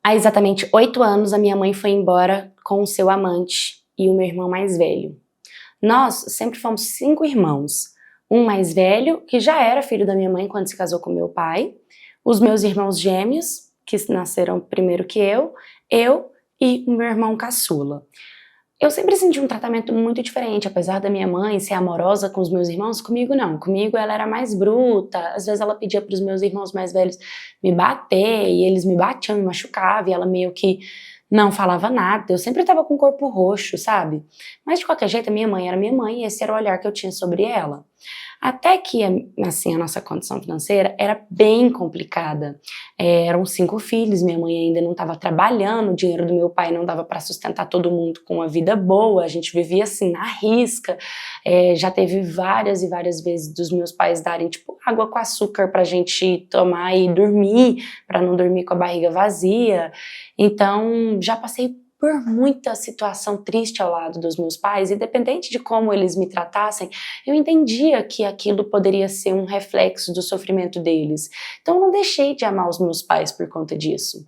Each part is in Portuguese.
Há exatamente 8 anos, a minha mãe foi embora com o seu amante e o meu irmão mais velho. Nós sempre fomos 5 irmãos. Um mais velho, que já era filho da minha mãe quando se casou com meu pai. Os meus irmãos gêmeos, que nasceram primeiro que eu e o meu irmão caçula. Eu sempre senti um tratamento muito diferente, apesar da minha mãe ser amorosa com os meus irmãos, comigo não. Comigo ela era mais bruta, às vezes ela pedia para os meus irmãos mais velhos me bater, e eles me batiam, me machucavam, e ela meio que não falava nada. Eu sempre tava com o corpo roxo, sabe? Mas de qualquer jeito, a minha mãe era minha mãe, e esse era o olhar que eu tinha sobre ela. Até que, assim, a nossa condição financeira era bem complicada. Eram 5 filhos, minha mãe ainda não estava trabalhando, o dinheiro do meu pai não dava para sustentar todo mundo com uma vida boa, a gente vivia assim, na risca. Já teve várias e várias vezes dos meus pais darem, tipo, água com açúcar pra gente tomar e dormir, para não dormir com a barriga vazia. Então, já passei por muita situação triste ao lado dos meus pais, independente de como eles me tratassem, eu entendia que aquilo poderia ser um reflexo do sofrimento deles. Então eu não deixei de amar os meus pais por conta disso.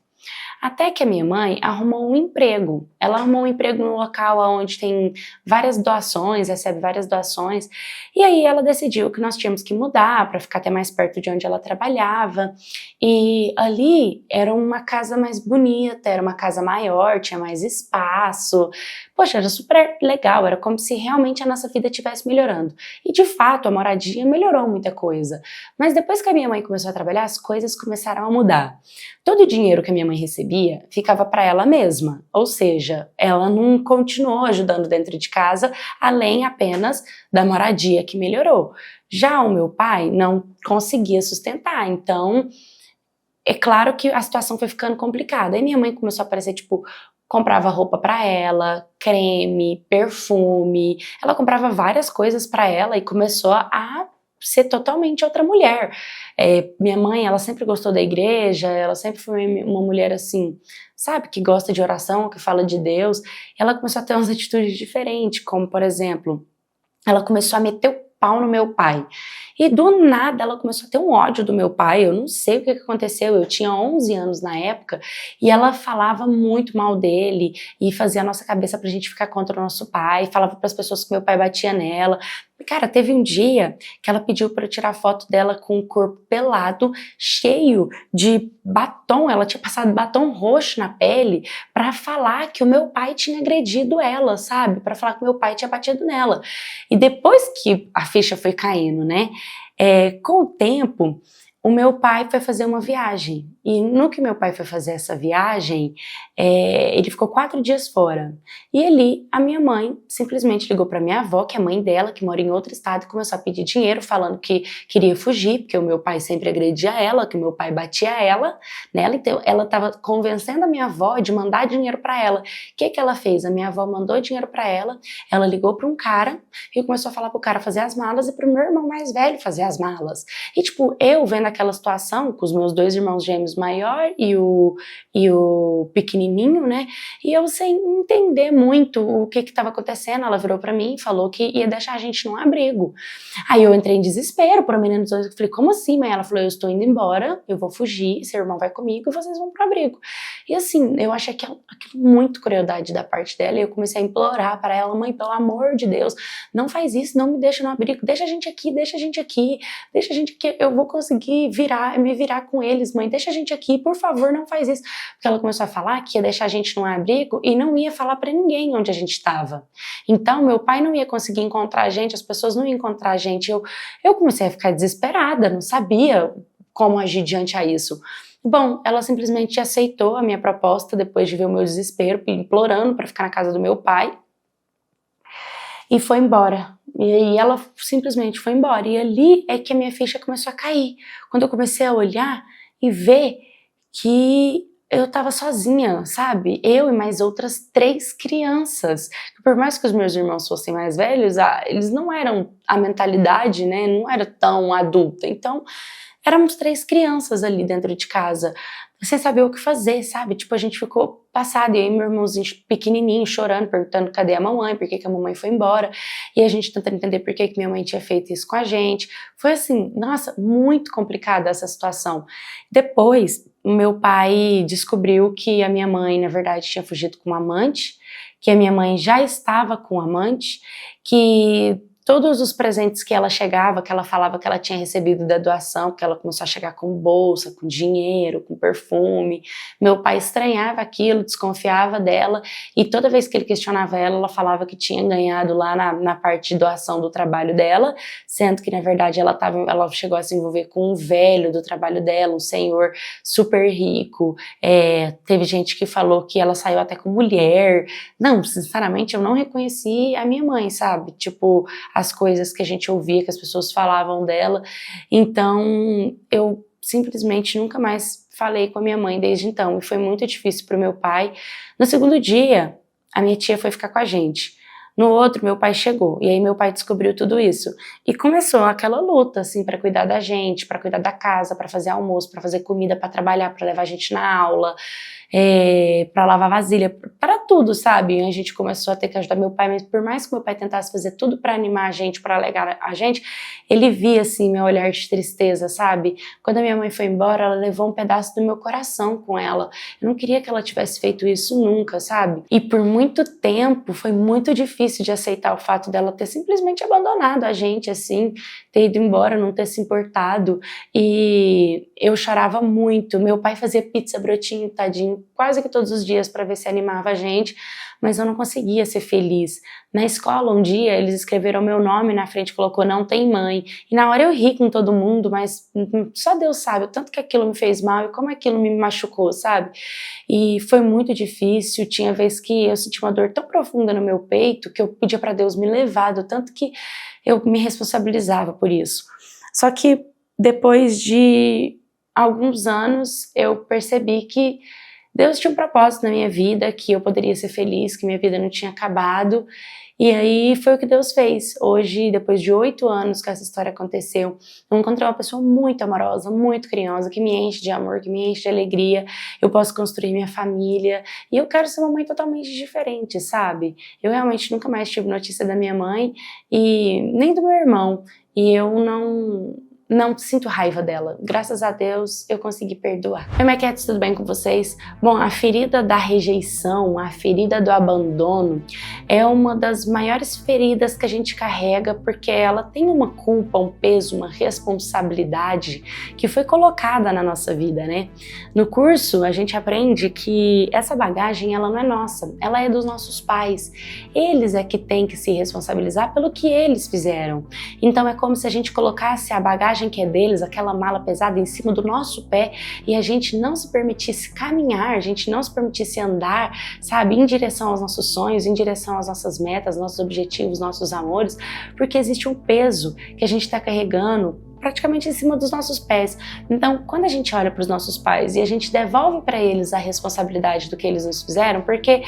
Até que a minha mãe arrumou um emprego. Ela arrumou um emprego num local onde tem várias doações, recebe várias doações. E aí ela decidiu que nós tínhamos que mudar para ficar até mais perto de onde ela trabalhava. E ali era uma casa mais bonita, era uma casa maior, tinha mais espaço. Poxa, era super legal, era como se realmente a nossa vida estivesse melhorando. E de fato, a moradia melhorou muita coisa. Mas depois que a minha mãe começou a trabalhar, as coisas começaram a mudar. Todo o dinheiro que a minha mãe recebia ficava para ela mesma, ou seja, ela não continuou ajudando dentro de casa, além apenas da moradia que melhorou. Já o meu pai não conseguia sustentar, então é claro que a situação foi ficando complicada. Aí minha mãe começou a aparecer, tipo, comprava roupa para ela, creme, perfume, ela comprava várias coisas para ela e começou a ser totalmente outra mulher. Minha mãe, ela sempre gostou da igreja, ela sempre foi uma mulher assim, sabe, que gosta de oração, que fala de Deus. Ela começou a ter umas atitudes diferentes, como por exemplo, ela começou a meter o pau no meu pai. E do nada ela começou a ter um ódio do meu pai, eu não sei o que aconteceu, eu tinha 11 anos na época, e ela falava muito mal dele, e fazia a nossa cabeça pra gente ficar contra o nosso pai, falava pras pessoas que meu pai batia nela. Cara, teve um dia que ela pediu pra eu tirar foto dela com o corpo pelado, cheio de batom, ela tinha passado batom roxo na pele, pra falar que o meu pai tinha agredido ela, sabe? Pra falar que o meu pai tinha batido nela. E depois que a ficha foi caindo, né? Com o tempo, o meu pai foi fazer uma viagem. E no que meu pai foi fazer essa viagem, ele ficou 4 dias fora. E ali, a minha mãe simplesmente ligou para minha avó, que é mãe dela, que mora em outro estado, e começou a pedir dinheiro, falando que queria fugir, porque o meu pai sempre agredia ela, que o meu pai batia nela. Então, ela estava convencendo a minha avó de mandar dinheiro para ela. O que ela fez? A minha avó mandou dinheiro para ela ligou para um cara e começou a falar pro cara fazer as malas e pro meu irmão mais velho fazer as malas. E tipo, eu vendo aquela situação com os meus 2 irmãos gêmeos maior e o pequenininho, né? E eu sem entender muito o que estava acontecendo, ela virou pra mim e falou que ia deixar a gente num abrigo. Aí eu entrei em desespero, por menino dos olhos, eu falei, como assim, mãe? Ela falou, eu estou indo embora, eu vou fugir, seu irmão vai comigo e vocês vão pro abrigo. E assim, eu achei aquilo muito crueldade da parte dela e eu comecei a implorar para ela, mãe, pelo amor de Deus, não faz isso, não me deixa no abrigo, deixa a gente aqui, eu vou conseguir me virar com eles, mãe, deixa a gente aqui, por favor, não faz isso. Porque ela começou a falar que ia deixar a gente num abrigo e não ia falar pra ninguém onde a gente estava. Então, meu pai não ia conseguir encontrar a gente, as pessoas não iam encontrar a gente. Eu comecei a ficar desesperada, não sabia como agir diante a isso. Bom, ela simplesmente aceitou a minha proposta depois de ver o meu desespero, implorando para ficar na casa do meu pai, e foi embora. E aí ela simplesmente foi embora. E ali é que a minha ficha começou a cair. Quando eu comecei a olhar e ver que eu tava sozinha, sabe? Eu e mais outras 3 crianças. Por mais que os meus irmãos fossem mais velhos, eles não eram, a mentalidade, né, não era tão adulta. Então, éramos 3 crianças ali dentro de casa, sem saber o que fazer, sabe? Tipo, a gente ficou passado, e aí meu irmãozinho pequenininho chorando, perguntando cadê a mamãe, por que a mamãe foi embora, e a gente tentando entender por que minha mãe tinha feito isso com a gente. Foi assim, nossa, muito complicada essa situação. Depois, o meu pai descobriu que a minha mãe, na verdade, tinha fugido com um amante, que a minha mãe já estava com um amante, que todos os presentes que ela chegava, que ela falava que ela tinha recebido da doação, que ela começou a chegar com bolsa, com dinheiro, com perfume. Meu pai estranhava aquilo, desconfiava dela, e toda vez que ele questionava ela, ela falava que tinha ganhado lá na parte de doação do trabalho dela, sendo que na verdade ela chegou a se envolver com um velho do trabalho dela, um senhor super rico. Teve gente que falou que ela saiu até com mulher. Não, sinceramente eu não reconheci a minha mãe, sabe? Tipo, as coisas que a gente ouvia, que as pessoas falavam dela. Então, eu simplesmente nunca mais falei com a minha mãe desde então, e foi muito difícil para o meu pai. No segundo dia, a minha tia foi ficar com a gente. No outro, meu pai chegou, e aí meu pai descobriu tudo isso. E começou aquela luta, assim, para cuidar da gente, para cuidar da casa, para fazer almoço, para fazer comida, para trabalhar, para levar a gente na aula, para lavar vasilha, para tudo, sabe? A gente começou a ter que ajudar meu pai, mas por mais que meu pai tentasse fazer tudo para animar a gente, para alegar a gente, ele via, assim, meu olhar de tristeza, sabe? Quando a minha mãe foi embora, ela levou um pedaço do meu coração com ela. Eu não queria que ela tivesse feito isso nunca, sabe? E por muito tempo foi muito difícil de aceitar o fato dela ter simplesmente abandonado a gente, assim, ter ido embora, não ter se importado. E eu chorava muito. Meu pai fazia pizza brotinho, tadinho, quase que todos os dias para ver se animava a gente, mas eu não conseguia ser feliz. Na escola, um dia, eles escreveram meu nome na frente, colocou "não tem mãe", e na hora eu ri com todo mundo, mas só Deus sabe o tanto que aquilo me fez mal e como aquilo me machucou, sabe? E foi muito difícil. Tinha vez que eu senti uma dor tão profunda no meu peito que eu pedia para Deus me levar, do tanto que eu me responsabilizava por isso. Só que depois de alguns anos eu percebi que Deus tinha um propósito na minha vida, que eu poderia ser feliz, que minha vida não tinha acabado, e aí foi o que Deus fez. Hoje, depois de 8 anos que essa história aconteceu, eu encontrei uma pessoa muito amorosa, muito carinhosa, que me enche de amor, que me enche de alegria. Eu posso construir minha família, e eu quero ser uma mãe totalmente diferente, sabe? Eu realmente nunca mais tive notícia da minha mãe, e nem do meu irmão, e eu não sinto raiva dela. Graças a Deus eu consegui perdoar. Oi, Maquetes, tudo bem com vocês? Bom, a ferida da rejeição, a ferida do abandono é uma das maiores feridas que a gente carrega, porque ela tem uma culpa, um peso, uma responsabilidade que foi colocada na nossa vida, né? No curso a gente aprende que essa bagagem ela não é nossa, ela é dos nossos pais. Eles é que têm que se responsabilizar pelo que eles fizeram. Então é como se a gente colocasse a bagagem que é deles, aquela mala pesada em cima do nosso pé, e a gente não se permitisse caminhar, a gente não se permitisse andar, sabe, em direção aos nossos sonhos, em direção às nossas metas, nossos objetivos, nossos amores, porque existe um peso que a gente está carregando praticamente em cima dos nossos pés. Então, quando a gente olha para os nossos pais e a gente devolve para eles a responsabilidade do que eles nos fizeram, porque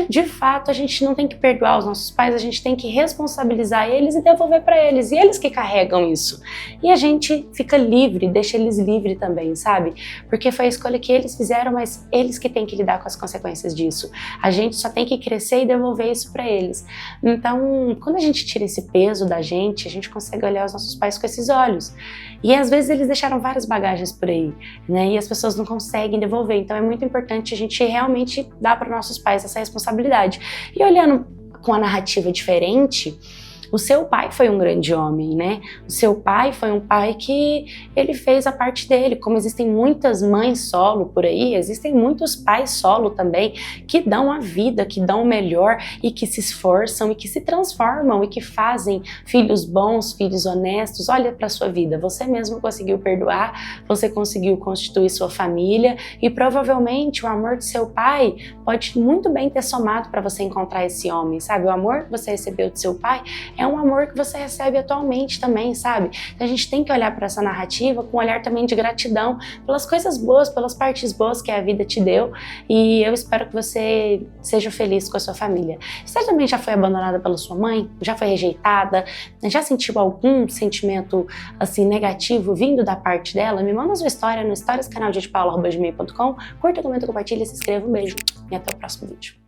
de fato a gente não tem que perdoar os nossos pais, a gente tem que responsabilizar eles e devolver para eles, e eles que carregam isso. E a gente fica livre, deixa eles livres também, sabe? Porque foi a escolha que eles fizeram, mas eles que têm que lidar com as consequências disso. A gente só tem que crescer e devolver isso para eles. Então, quando a gente tira esse peso da gente, a gente consegue olhar os nossos pais com esses olhos. E às vezes eles deixaram várias bagagens por aí, né? E as pessoas não conseguem devolver. Então é muito importante a gente realmente dar para nossos pais essa responsabilidade. E olhando com a narrativa diferente, o seu pai foi um grande homem, né? O seu pai foi um pai que ele fez a parte dele. Como existem muitas mães solo por aí, existem muitos pais solo também que dão a vida, que dão o melhor e que se esforçam e que se transformam e que fazem filhos bons, filhos honestos. Olha para sua vida, você mesmo conseguiu perdoar, você conseguiu constituir sua família e provavelmente o amor do seu pai pode muito bem ter somado para você encontrar esse homem, sabe? O amor que você recebeu do seu pai é um amor que você recebe atualmente também, sabe? Então a gente tem que olhar para essa narrativa com um olhar também de gratidão pelas coisas boas, pelas partes boas que a vida te deu, e eu espero que você seja feliz com a sua família. Você também já foi abandonada pela sua mãe? Já foi rejeitada? Já sentiu algum sentimento assim negativo vindo da parte dela? Me manda sua história no storiescanaldepaula@gmail.com. Curta, comenta, compartilha, se inscreva. Um beijo e até o próximo vídeo.